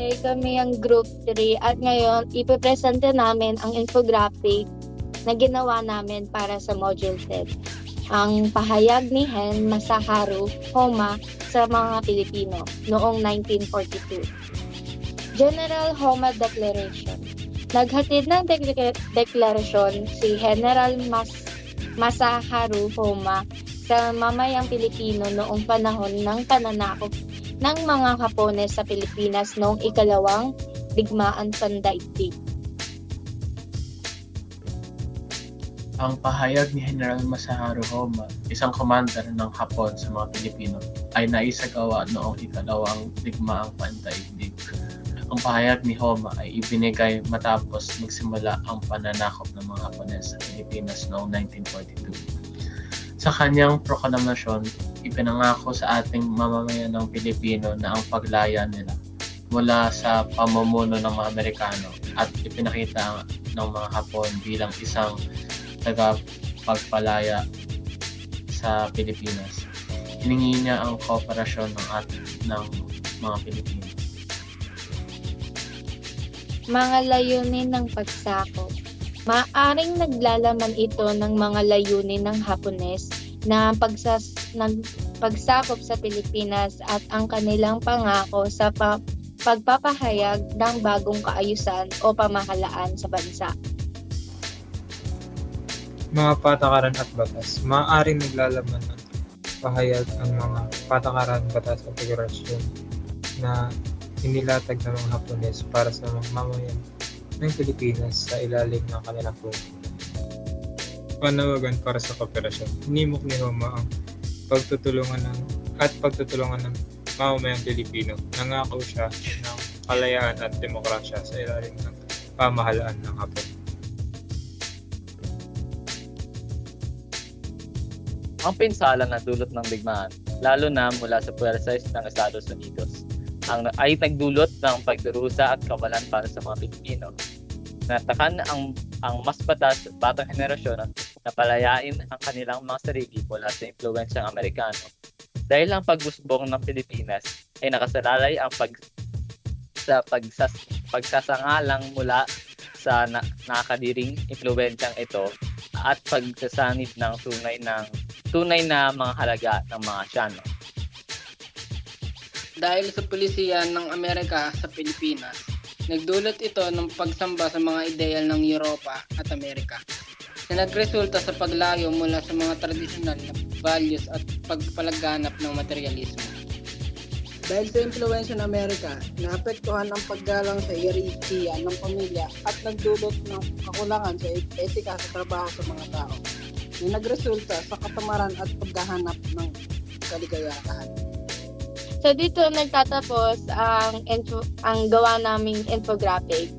Bale, kami ang Group 3 at ngayon ipipresente namin ang infographic na ginawa namin para sa Module 10. Ang pahayag ni Hen Masaharu Homa sa mga Pilipino noong 1942. General Homa Declaration. Naghatid ng deklarasyon si General Masaharu Homa sa mamayang Pilipino noong panahon ng pananakop ng mga Hapones sa Pilipinas noong ikalawang digmaan pandaigdig. Ang pahayag ni General Masaharu Homa, isang commander ng Hapon sa mga Pilipino, ay naisagawa noong ikalawang digmaang pandaigdig. Ang pahayag ni Homa ay ibinigay matapos magsimula ang pananakop ng mga Hapones sa Pilipinas noong 1942. Sa kanyang proklamasyon, ipinangako sa ating mamamayan ng Pilipino na ang paglaya nila mula sa pamumuno ng mga Amerikano at ipinakita ng mga Hapon bilang isang tagapagpalaya sa Pilipinas. Hiningi niya ang kooperasyon ng mga Pilipino. Mga layunin ng pagsakop. Maaring naglalaman ito ng mga layunin ng Hapones na pagsakop sa Pilipinas at ang kanilang pangako sa pagpapahayag ng bagong kaayusan o pamahalaan sa bansa. Mga patakaran at batas. Maaaring naglalaman ng pahayag ang mga patakaran, batas at regulasyon na inilatag ng mga Hapones para sa mga mamayan ng Pilipinas sa ilalim ng kanilang puso. Panawagan para sa kooperasyon. Hinimok ni Homa ang pagtutulungan ng mamamayang Pilipino. Nangako siya ng kalayaan at demokrasya sa ilalim ng pamahalaan ng Hapon. Ang pinsala na dulot ng digmaan, lalo na mula sa puwersas ng Estados Unidos, ay nagdulot ng pagdurusa at kawalan para sa mga Pilipino. Natakan ang mas batang henerasyon na palayain ang kanilang mga sarili mula sa impluwensyang Amerikano. Dahil ang pagbusbong ng Pilipinas ay nakasalalay ang pagsasangalang mula sa nakakadiring impluwensyang ito at pagsasanib ng tunay na mga halaga ng mga Asyano. Dahil sa pulisiya ng Amerika sa Pilipinas, nagdulot ito ng pagsamba sa mga ideyal ng Europa at Amerika na nagresulta sa paglayo mula sa mga tradisyonal na values at pagpalaganap ng materialismo. Dahil sa impluwensya ng Amerika, naapektuhan ang paggalang sa hierarkiya ng pamilya at nagdulot ng kakulangan sa etika sa trabaho sa mga tao na nagresulta sa katamaran at paghahanap ng kaligayahan. So dito nagtatapos ang gawa naming infographic.